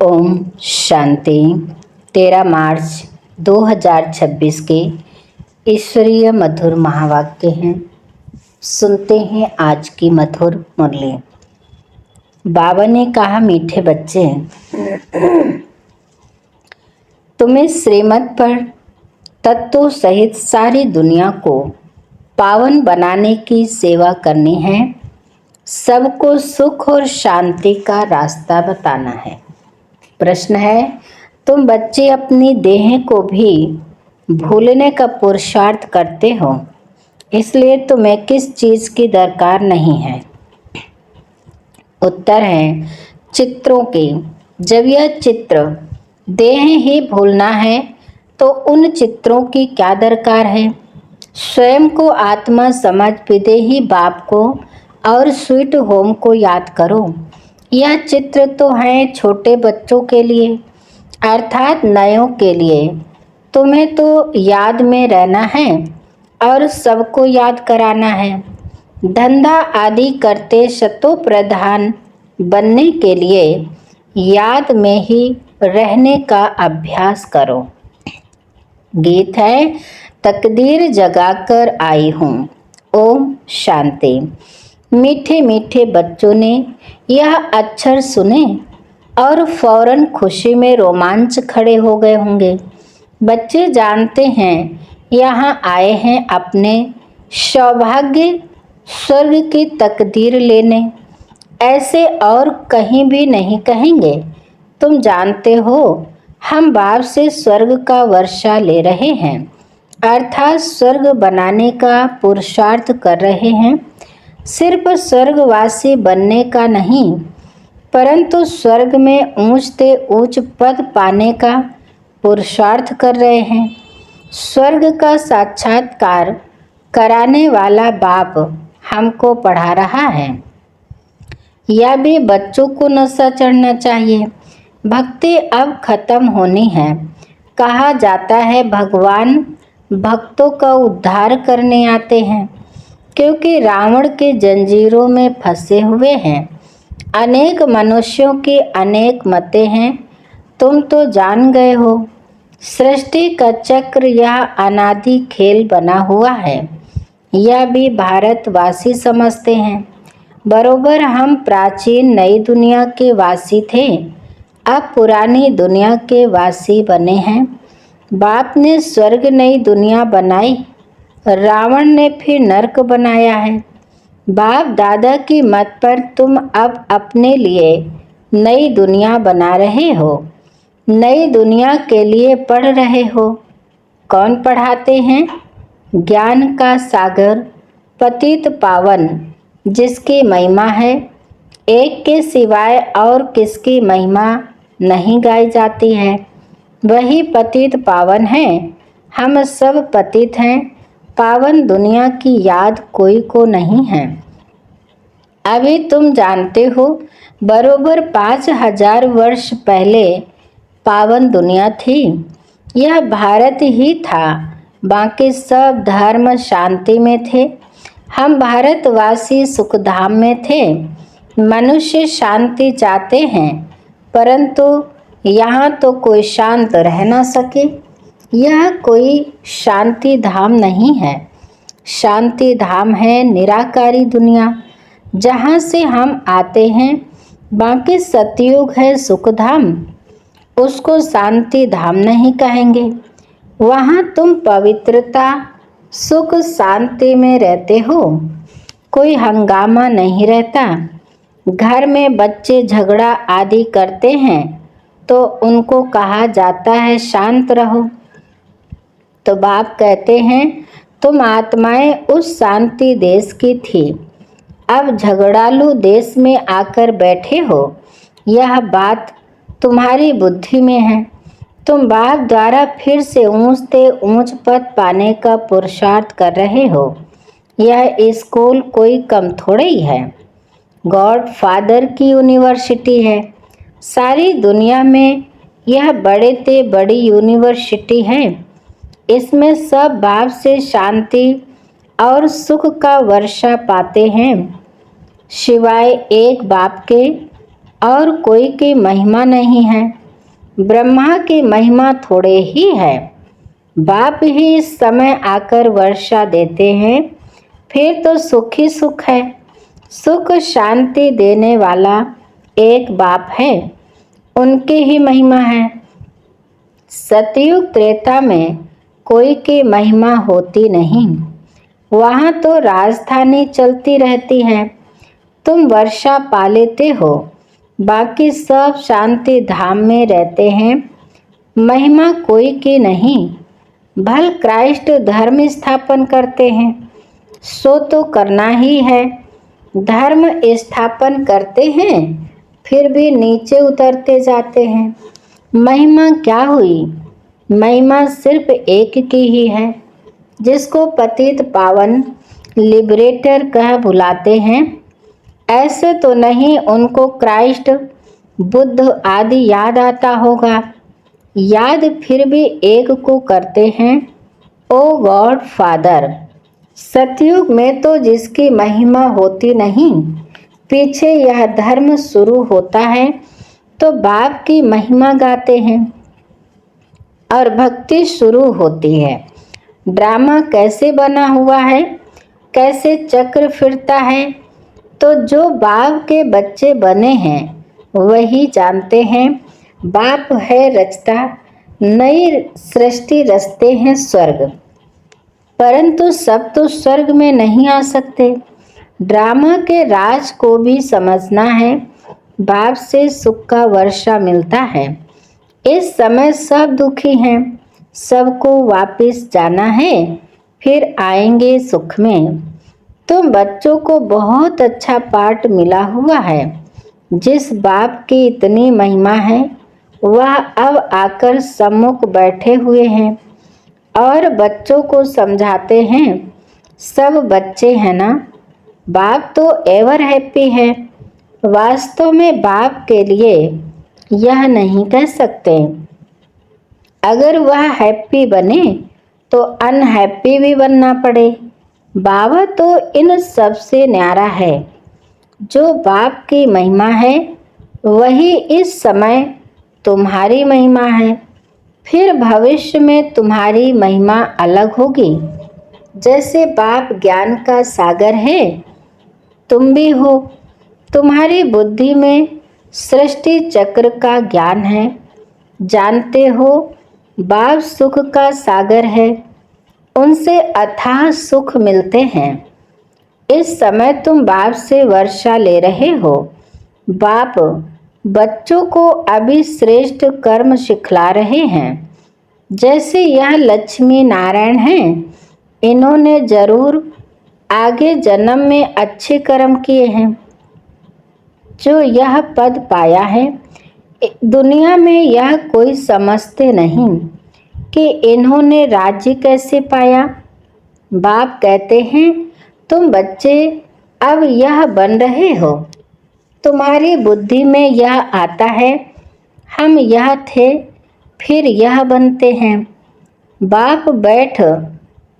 ओम शांति। 13 मार्च 2026 के ईश्वरीय मधुर महावाक्य हैं। सुनते हैं आज की मधुर मुरली। बाबा ने कहा, मीठे बच्चे, तुम्हें श्रीमत पर तत्वों सहित सारी दुनिया को पावन बनाने की सेवा करनी है। सबको सुख और शांति का रास्ता बताना है। प्रश्न है, तुम बच्चे अपनी देह को भी भूलने का पुरुषार्थ करते हो, इसलिए तुम्हें किस चीज की दरकार नहीं है? उत्तर है, चित्रों के। जब यह चित्र देह ही भूलना है तो उन चित्रों की क्या दरकार है? स्वयं को आत्मा समझ विदेही बाप को और स्वीट होम को याद करो। यह चित्र तो है छोटे बच्चों के लिए, अर्थात नयों के लिए। तुम्हें तो याद में रहना है और सबको याद कराना है। धंधा आदि करते शतो प्रधान बनने के लिए याद में ही रहने का अभ्यास करो। गीत है, तकदीर जगाकर आई हूँ। ओम शांति। मीठे मीठे बच्चों ने यह अक्षर सुने और फौरन खुशी में रोमांच खड़े हो गए होंगे। बच्चे जानते हैं यहाँ आए हैं अपने सौभाग्य स्वर्ग की तकदीर लेने, ऐसे और कहीं भी नहीं कहेंगे। तुम जानते हो हम बाप से स्वर्ग का वर्षा ले रहे हैं, अर्थात स्वर्ग बनाने का पुरुषार्थ कर रहे हैं। सिर्फ स्वर्गवासी बनने का नहीं, परंतु स्वर्ग में ऊंच से ऊंच पद पाने का पुरुषार्थ कर रहे हैं। स्वर्ग का साक्षात्कार कराने वाला बाप हमको पढ़ा रहा है। यह भी बच्चों को नशा चढ़ना चाहिए। भक्ति अब खत्म होनी है। कहा जाता है भगवान भक्तों का उद्धार करने आते हैं, क्योंकि रावण के जंजीरों में फंसे हुए हैं। अनेक मनुष्यों की अनेक मतें हैं, तुम तो जान गए हो। सृष्टि का चक्र यह अनादि खेल बना हुआ है, यह भी भारतवासी समझते हैं। बरोबर हम प्राचीन नई दुनिया के वासी थे, अब पुरानी दुनिया के वासी बने हैं। बाप ने स्वर्ग नई दुनिया बनाई, रावण ने फिर नरक बनाया है। बाप दादा की मत पर तुम अब अपने लिए नई दुनिया बना रहे हो, नई दुनिया के लिए पढ़ रहे हो। कौन पढ़ाते हैं? ज्ञान का सागर पतित पावन, जिसकी महिमा है एक के सिवाय और किसकी महिमा नहीं गाई जाती है, वही पतित पावन है। हम सब पतित हैं, पावन दुनिया की याद कोई को नहीं है। अभी तुम जानते हो बरोबर 5000 वर्ष पहले पावन दुनिया थी। यह भारत ही था, बाकी सब धर्म शांति में थे। हम भारतवासी सुखधाम में थे। मनुष्य शांति चाहते हैं, परंतु यहाँ तो कोई शांत रह ना सके। यह कोई शांति धाम नहीं है। शांति धाम है निराकारी दुनिया, जहाँ से हम आते हैं। बाकी सतयुग है सुखधाम, उसको शांति धाम नहीं कहेंगे। वहाँ तुम पवित्रता सुख शांति में रहते हो, कोई हंगामा नहीं रहता। घर में बच्चे झगड़ा आदि करते हैं तो उनको कहा जाता है शांत रहो, तो बाप कहते हैं तुम आत्माएं उस शांति देश की थी, अब झगड़ालू देश में आकर बैठे हो। यह बात तुम्हारी बुद्धि में है। तुम बाप द्वारा फिर से ऊंच से ऊंच पद पाने का पुरुषार्थ कर रहे हो। यह स्कूल कोई कम थोड़े ही है, गॉड फादर की यूनिवर्सिटी है। सारी दुनिया में यह बड़े से बड़ी यूनिवर्सिटी है। इसमें सब बाप से शांति और सुख का वर्षा पाते हैं, सिवाय एक बाप के और कोई की महिमा नहीं है। ब्रह्मा की महिमा थोड़े ही है। बाप ही इस समय आकर वर्षा देते हैं, फिर तो सुख ही सुख है। सुख शांति देने वाला एक बाप है, उनकी ही महिमा है। सतयुग त्रेता में कोई की महिमा होती नहीं, वहाँ तो राजधानी चलती रहती है। तुम वर्षा पा लेते हो, बाकी सब शांति धाम में रहते हैं। महिमा कोई की नहीं। भल क्राइस्ट धर्म स्थापन करते हैं, सो तो करना ही है। धर्म स्थापन करते हैं, फिर भी नीचे उतरते जाते हैं। महिमा क्या हुई? महिमा सिर्फ एक की ही है, जिसको पतित पावन लिबरेटर कह बुलाते हैं। ऐसे तो नहीं उनको क्राइस्ट, बुद्ध आदि याद आता होगा। याद फिर भी एक को करते हैं, ओ गॉड फादर। सतयुग में तो जिसकी महिमा होती नहीं, पीछे यह धर्म शुरू होता है तो बाप की महिमा गाते हैं और भक्ति शुरू होती है। ड्रामा कैसे बना हुआ है, कैसे चक्र फिरता है, तो जो बाप के बच्चे बने हैं वही जानते हैं। बाप है रचता, नई सृष्टि रचते हैं स्वर्ग। परंतु सब तो स्वर्ग में नहीं आ सकते। ड्रामा के राज को भी समझना है। बाप से सुख का वर्षा मिलता है। इस समय सब दुखी हैं, सबको वापस जाना है, फिर आएंगे सुख में। तुम बच्चों को बहुत अच्छा पाठ मिला हुआ है। जिस बाप की इतनी महिमा है, वह अब आकर सम्मुख बैठे हुए हैं और बच्चों को समझाते हैं। सब बच्चे हैं ना, बाप तो एवर हैप्पी है। वास्तव में बाप के लिए यह नहीं कह सकते। अगर वह हैप्पी बने तो अनहैप्पी भी बनना पड़े। बाबा तो इन सबसे न्यारा है। जो बाप की महिमा है, वही इस समय तुम्हारी महिमा है। फिर भविष्य में तुम्हारी महिमा अलग होगी। जैसे बाप ज्ञान का सागर है, तुम भी हो। तुम्हारी बुद्धि में सृष्टि चक्र का ज्ञान है। जानते हो बाप सुख का सागर है, उनसे अथाह सुख मिलते हैं। इस समय तुम बाप से वर्षा ले रहे हो। बाप बच्चों को अभी श्रेष्ठ कर्म सिखला रहे हैं। जैसे यह लक्ष्मी नारायण हैं, इन्होंने जरूर आगे जन्म में अच्छे कर्म किए हैं, जो यह पद पाया है। दुनिया में यह कोई समझते नहीं कि इन्होंने राज्य कैसे पाया। बाप कहते हैं, तुम बच्चे अब यह बन रहे हो। तुम्हारी बुद्धि में यह आता है, हम यह थे, फिर यह बनते हैं। बाप बैठ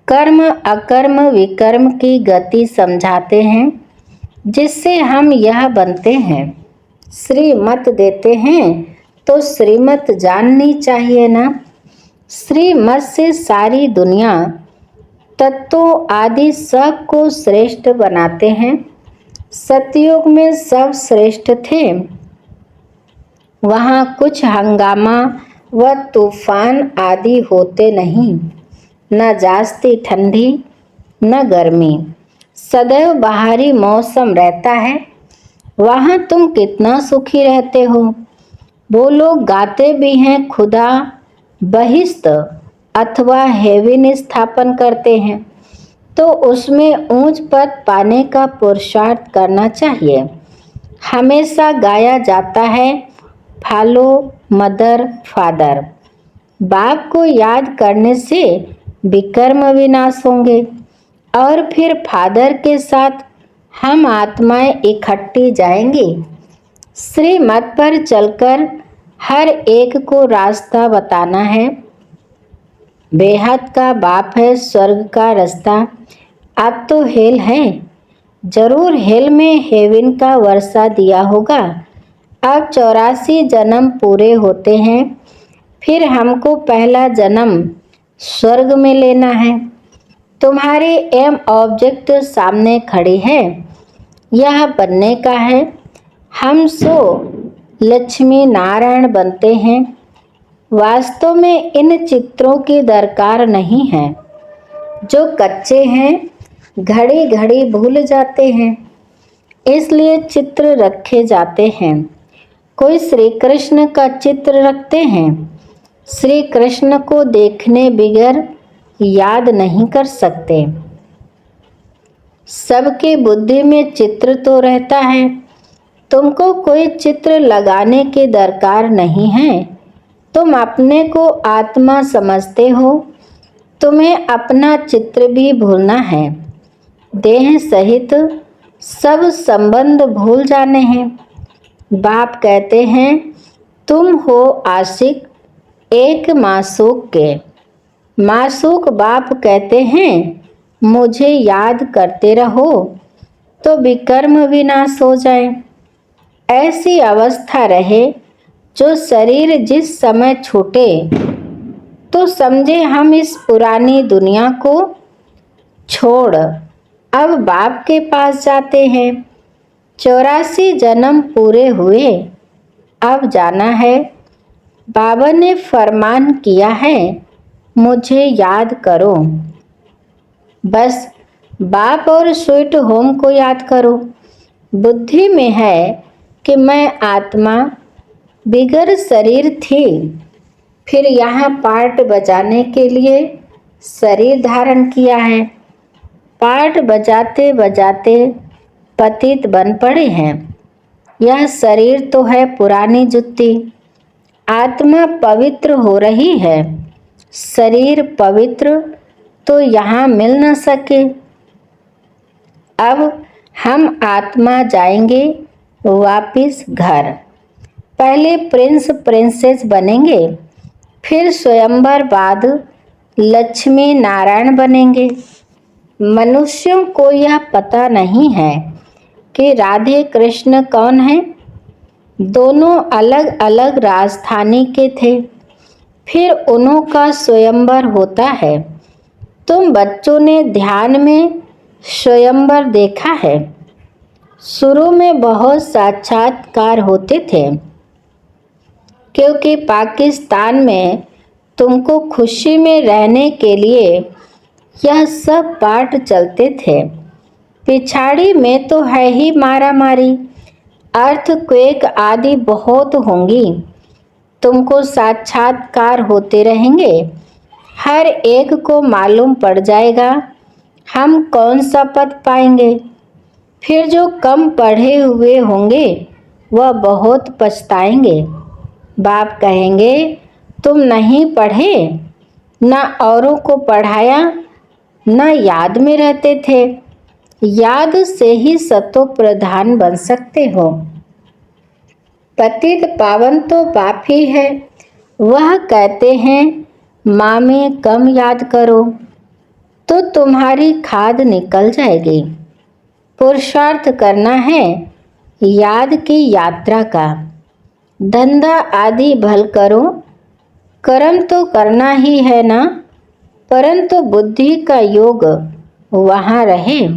कर्म अकर्म विकर्म की गति समझाते हैं, जिससे हम यह बनते हैं। श्रीमत देते हैं तो श्रीमत जाननी चाहिए ना। श्रीमत से सारी दुनिया तत्वों आदि सब को श्रेष्ठ बनाते हैं। सतयुग में सब श्रेष्ठ थे। वहाँ कुछ हंगामा व तूफान आदि होते नहीं, न जास्ती ठंडी न गर्मी, सदैव बाहरी मौसम रहता है। वहाँ तुम कितना सुखी रहते हो। वो लोग गाते भी हैं, खुदा बहिश्त अथवा हेवन स्थापन करते हैं, तो उसमें ऊंच पद पाने का पुरुषार्थ करना चाहिए। हमेशा गाया जाता है, फॉलो मदर फादर। बाप को याद करने से विकर्म विनाश होंगे और फिर फादर के साथ हम आत्माएं इकट्ठी जाएंगी। श्रीमत पर चलकर हर एक को रास्ता बताना है। बेहद का बाप है स्वर्ग का रास्ता। अब तो हेल है, जरूर हेल में हेवन का वर्षा दिया होगा। अब 84 जन्म पूरे होते हैं, फिर हमको पहला जन्म स्वर्ग में लेना है। तुम्हारी एम ऑब्जेक्ट सामने खड़ी है, यह बनने का है। हम सो लक्ष्मी नारायण बनते हैं। वास्तव में इन चित्रों की दरकार नहीं है। जो कच्चे हैं घड़ी घड़ी भूल जाते हैं, इसलिए चित्र रखे जाते हैं। कोई श्री कृष्ण का चित्र रखते हैं, श्री कृष्ण को देखने बगैर याद नहीं कर सकते। सबकी बुद्धि में चित्र तो रहता है, तुमको कोई चित्र लगाने की दरकार नहीं है। तुम अपने को आत्मा समझते हो, तुम्हें अपना चित्र भी भूलना है। देह सहित सब संबंध भूल जाने हैं। बाप कहते हैं तुम हो आशिक एक मासूक के। मासूक बाप कहते हैं मुझे याद करते रहो तो विकर्म विनाश हो जाए। ऐसी अवस्था रहे जो शरीर जिस समय छूटे तो समझे हम इस पुरानी दुनिया को छोड़ अब बाप के पास जाते हैं। 84 जन्म पूरे हुए, अब जाना है। बाबा ने फरमान किया है मुझे याद करो। बस बाप और स्वीट होम को याद करो। बुद्धि में है कि मैं आत्मा बिगर शरीर थी, फिर यहाँ पार्ट बजाने के लिए शरीर धारण किया है। पार्ट बजाते बजाते पतित बन पड़े हैं। यह शरीर तो है पुरानी जुत्ती। आत्मा पवित्र हो रही है, शरीर पवित्र तो यहाँ मिल न सके। अब हम आत्मा जाएंगे वापिस घर। पहले प्रिंस प्रिंसेस बनेंगे, फिर स्वयंवर बाद लक्ष्मी नारायण बनेंगे। मनुष्यों को यह पता नहीं है कि राधे कृष्ण कौन है। दोनों अलग अलग राजधानी के थे, फिर उन्हों का स्वयंवर होता है। तुम बच्चों ने ध्यान में स्वयंवर देखा है। शुरू में बहुत साक्षात्कार होते थे, क्योंकि पाकिस्तान में तुमको खुशी में रहने के लिए यह सब पाठ चलते थे। पिछाड़ी में तो है ही मारा मारी, अर्थक्वेक आदि बहुत होंगी। तुमको साक्षात्कार होते रहेंगे, हर एक को मालूम पड़ जाएगा हम कौन सा पद पाएंगे। फिर जो कम पढ़े हुए होंगे वह बहुत पछताएंगे। बाप कहेंगे तुम नहीं पढ़े, न औरों को पढ़ाया, न याद में रहते थे। याद से ही सतो प्रधान बन सकते हो। पतित पावन तो बाप ही है। वह कहते हैं माँ में कम याद करो तो तुम्हारी खाद निकल जाएगी। पुरुषार्थ करना है याद की यात्रा का। धंधा आदि भल करो, कर्म तो करना ही है ना, परंतु बुद्धि का योग वहाँ रहे।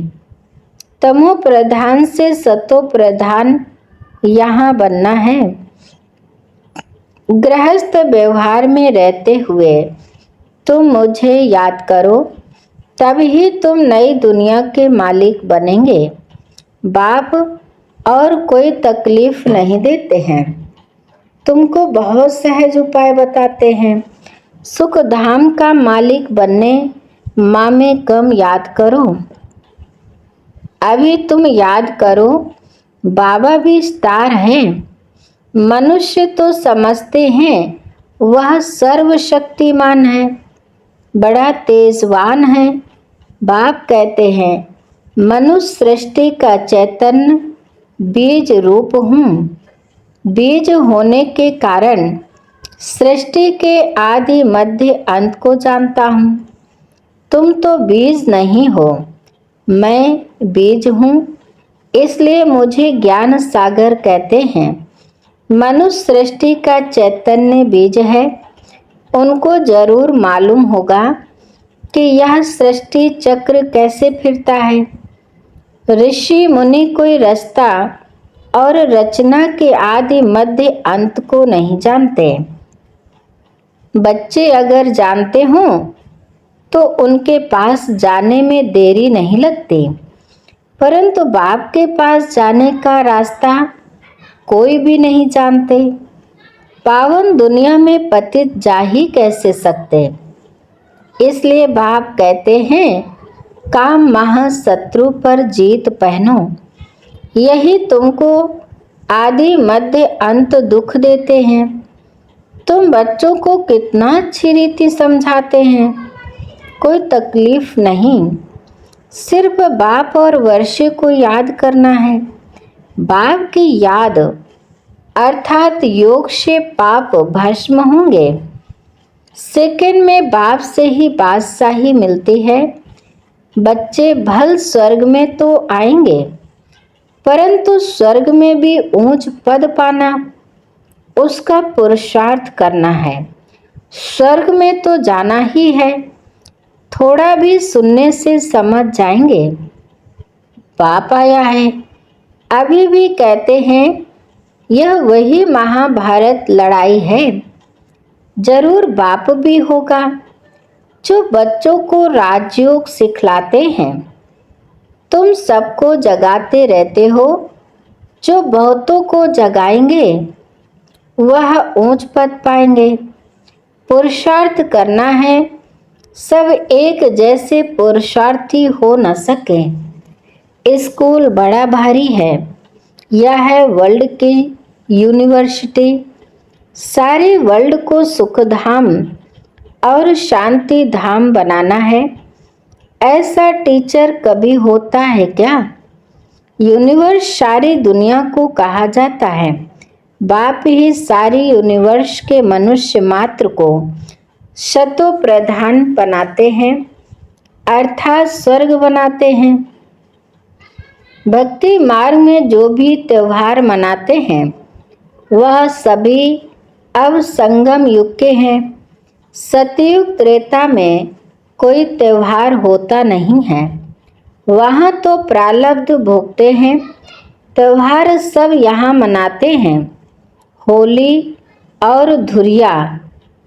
तमो प्रधान से सतो प्रधान यहाँ बनना है। गृहस्थ व्यवहार में रहते हुए तुम मुझे याद करो, तभी तुम नई दुनिया के मालिक बनेंगे। बाप और कोई तकलीफ नहीं देते हैं, तुमको बहुत सहज उपाय बताते हैं। सुख धाम का मालिक बनने माँ में कम याद करो। अभी तुम याद करो बाबा भी स्टार हैं। मनुष्य तो समझते हैं वह सर्वशक्तिमान है, बड़ा तेजवान है। बाप कहते हैं मनुष्य सृष्टि का चैतन्य बीज रूप हूँ। बीज होने के कारण सृष्टि के आदि मध्य अंत को जानता हूँ। तुम तो बीज नहीं हो, मैं बीज हूँ, इसलिए मुझे ज्ञान सागर कहते हैं। मनुष्य सृष्टि का चैतन्य बीज है। उनको जरूर मालूम होगा कि यह सृष्टि चक्र कैसे फिरता है। ऋषि मुनि कोई रास्ता और रचना के आदि मध्य अंत को नहीं जानते। बच्चे अगर जानते हों तो उनके पास जाने में देरी नहीं लगती, परंतु बाप के पास जाने का रास्ता कोई भी नहीं जानते। पावन दुनिया में पतित जा ही कैसे सकते। इसलिए बाप कहते हैं, काम महाशत्रु पर जीत पहनो। यही तुमको आदि मध्य अंत दुख देते हैं। तुम बच्चों को कितना अच्छी रीति समझाते हैं, कोई तकलीफ नहीं। सिर्फ बाप और वर्षे को याद करना है। बाप की याद अर्थात योग से पाप भस्म होंगे। सेकंड में बाप से ही बादशाही मिलती है। बच्चे भल स्वर्ग में तो आएंगे, परंतु स्वर्ग में भी ऊंच पद पाना, उसका पुरुषार्थ करना है। स्वर्ग में तो जाना ही है, थोड़ा भी सुनने से समझ जाएंगे। बाप आया है, अभी भी कहते हैं यह वही महाभारत लड़ाई है। जरूर बाप भी होगा जो बच्चों को राजयोग सिखलाते हैं। तुम सबको जगाते रहते हो, जो बहुतों को जगाएंगे वह ऊंच पद पाएंगे। पुरुषार्थ करना है, सब एक जैसे पुरुषार्थी हो न सके। स्कूल बड़ा भारी है, यह है वर्ल्ड की यूनिवर्सिटी। सारे वर्ल्ड को सुख धाम और शांति धाम बनाना है। ऐसा टीचर कभी होता है क्या? यूनिवर्स सारी दुनिया को कहा जाता है। बाप ही सारी यूनिवर्स के मनुष्य मात्र को शतो प्रधान बनाते हैं, अर्थात स्वर्ग बनाते हैं। भक्ति मार्ग में जो भी त्योहार मनाते हैं वह सभी अब संगम युग के हैं। सतयुग त्रेता में कोई त्योहार होता नहीं है, वहाँ तो प्रारब्ध भोगते हैं। त्योहार सब यहाँ मनाते हैं। होली और धुरिया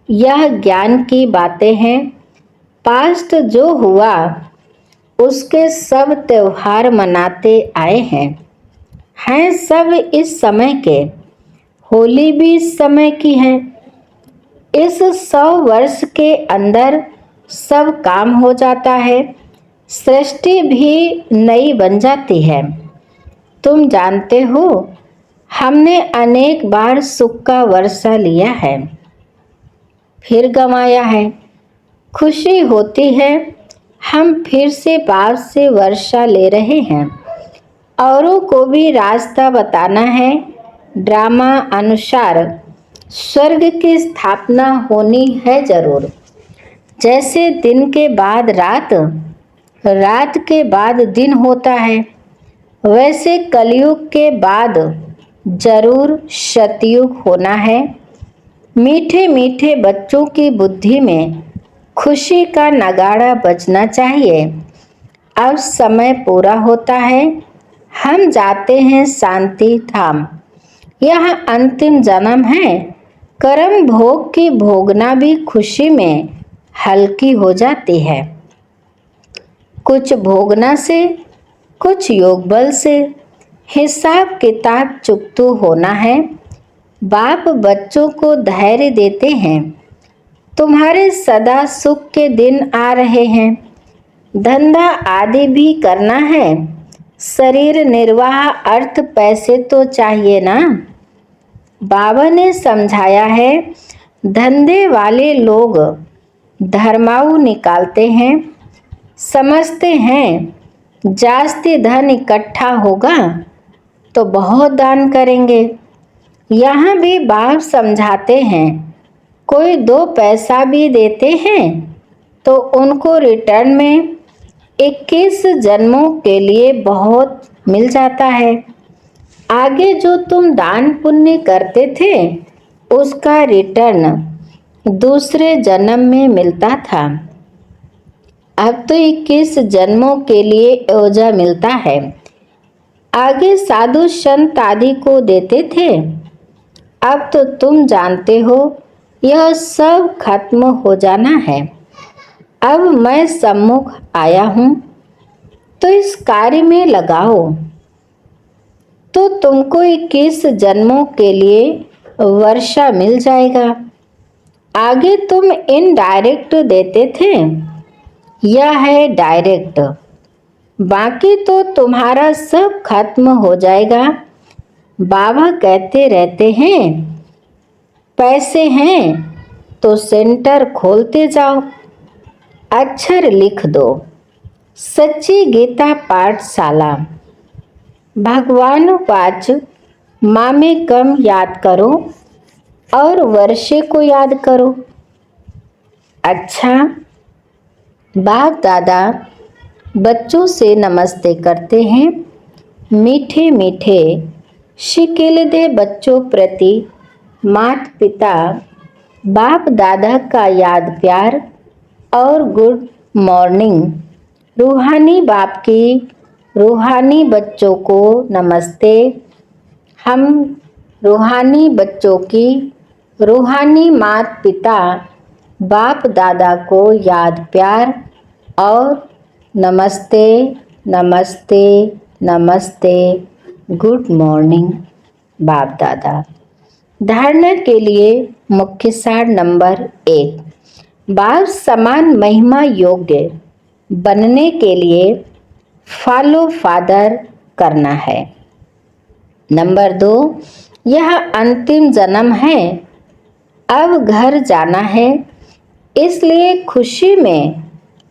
यह ज्ञान की बातें हैं। पास्ट जो हुआ उसके सब त्योहार मनाते आए हैं सब इस समय के। होली भी इस समय की है। इस 100 वर्ष के अंदर सब काम हो जाता है, सृष्टि भी नई बन जाती है। तुम जानते हो हमने अनेक बार सुख का वर्षा लिया है, फिर गंवाया है। खुशी होती है हम फिर से बाप से वर्षा ले रहे हैं। औरों को भी रास्ता बताना है। ड्रामा अनुसार स्वर्ग की स्थापना होनी है जरूर। जैसे दिन के बाद रात, रात के बाद दिन होता है, वैसे कलयुग के बाद जरूर सतयुग होना है। मीठे मीठे बच्चों की बुद्धि में खुशी का नगाड़ा बजना चाहिए। अब समय पूरा होता है, हम जाते हैं शांति धाम। यह अंतिम जन्म है। कर्म भोग की भोगना भी खुशी में हल्की हो जाती है। कुछ भोगना से, कुछ योग बल से। हिसाब किताब चुकतू होना है। बाप बच्चों को धैर्य देते हैं। तुम्हारे सदा सुख के दिन आ रहे हैं। धंधा आदि भी करना है। शरीर निर्वाह अर्थ पैसे तो चाहिए ना। बाबा ने समझाया है, धंधे वाले लोग धर्माऊ निकालते हैं, समझते हैं जास्ती धन इकट्ठा होगा तो बहुत दान करेंगे। यहाँ भी बाप समझाते हैं, कोई 2 पैसा भी देते हैं तो उनको रिटर्न में 21 जन्मों के लिए बहुत मिल जाता है। आगे जो तुम दान पुण्य करते थे उसका रिटर्न दूसरे जन्म में मिलता था। अब तो 21 जन्मों के लिए ओझा मिलता है। आगे साधु संत आदि को देते थे। अब तो तुम जानते हो यह सब खत्म हो जाना है। अब मैं सम्मुख आया हूँ तो इस कार्य में लगाओ, तो तुमको 21 जन्मों के लिए वर्षा मिल जाएगा। आगे तुम इनडायरेक्ट देते थे, यह है डायरेक्ट। बाकी तो तुम्हारा सब खत्म हो जाएगा। बाबा कहते रहते हैं पैसे हैं तो सेंटर खोलते जाओ, अक्षर लिख दो। सच्ची गीता पाठशाला। भगवान वाच माँ में कम याद करो और वर्षे को याद करो। अच्छा, बाप दादा बच्चों से नमस्ते करते हैं। मीठे मीठे शिकिलदे बच्चों प्रति माता पिता बाप दादा का याद प्यार और गुड मॉर्निंग। रूहानी बाप की रूहानी बच्चों को नमस्ते। हम रूहानी बच्चों की रूहानी माता पिता बाप दादा को याद प्यार और नमस्ते नमस्ते नमस्ते, गुड मॉर्निंग बाप दादा। धारणा के लिए मुख्य सार नंबर 1, बाप समान महिमा योग्य बनने के लिए फॉलो फादर करना है। नंबर 2, यह अंतिम जन्म है, अब घर जाना है, इसलिए खुशी में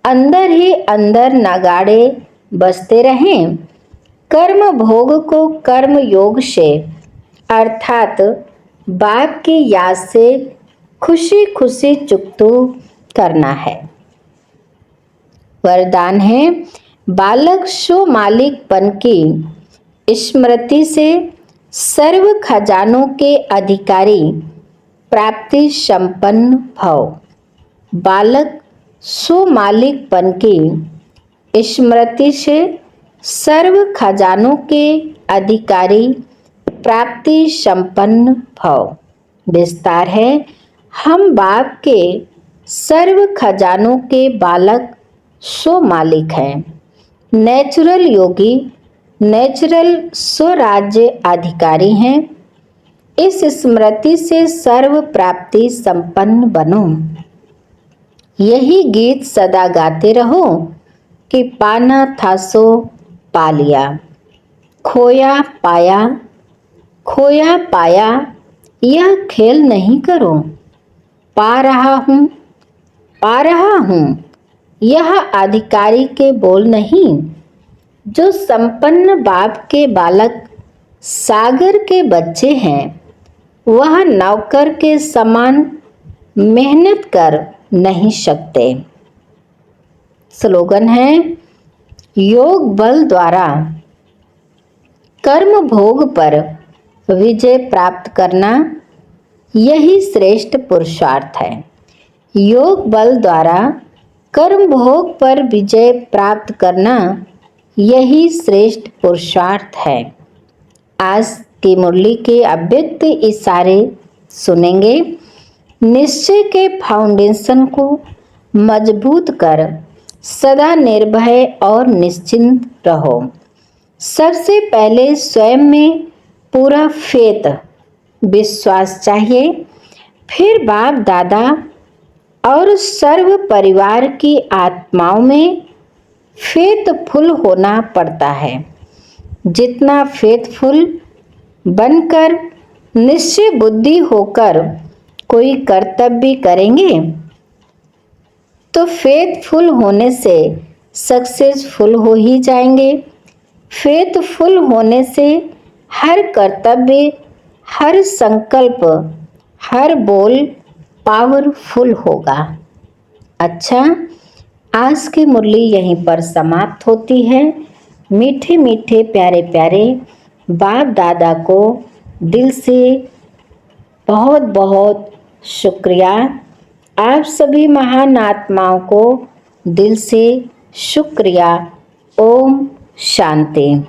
अंदर ही अंदर नगाड़े बजते रहें। कर्म भोग को कर्म योग से अर्थात बाप की याद से खुशी खुशी चुकतू करना है। वरदान है बालक सो मालिकपन की स्मृति से सर्व खजानों के अधिकारी प्राप्ति संपन्न भव। बालक सो मालिकपन की स्मृति से सर्व खजानों के अधिकारी प्राप्ति संपन्न भव। विस्तार है, हम बाप के सर्व खजानों के बालक सो मालिक हैं। नेचुरल योगी नेचुरल स्वराज्य अधिकारी हैं। इस स्मृति से सर्व प्राप्ति संपन्न बनो। यही गीत सदा गाते रहो कि पाना था सो पा लिया, खोया पाया यह खेल नहीं करो। पा रहा हूँ यह अधिकारी के बोल नहीं। जो संपन्न बाप के बालक सागर के बच्चे हैं वह नौकर के समान मेहनत कर नहीं सकते। स्लोगन है, योग बल द्वारा कर्म भोग पर विजय प्राप्त करना यही श्रेष्ठ पुरुषार्थ है। योग बल द्वारा कर्म भोग पर विजय प्राप्त करना यही श्रेष्ठ पुरुषार्थ है। आज की मुरली के अव्यक्त इशारे सुनेंगे। निश्चय के फाउंडेशन को मजबूत कर सदा निर्भय और निश्चिंत रहो। सबसे पहले स्वयं में पूरा फेथ विश्वास चाहिए, फिर बाप दादा और सर्व परिवार की आत्माओं में फेथफुल होना पड़ता है। जितना फेथफुल बनकर निश्चय बुद्धि होकर कोई कर्तव्य करेंगे तो फेथफुल होने से सक्सेसफुल हो ही जाएंगे। फेथफुल होने से हर कर्तव्य, हर संकल्प, हर बोल पावरफुल होगा। अच्छा, आज की मुरली यहीं पर समाप्त होती है। मीठे मीठे प्यारे प्यारे बाप दादा को दिल से बहुत बहुत शुक्रिया। आप सभी महान आत्माओं को दिल से शुक्रिया। ओम शांति।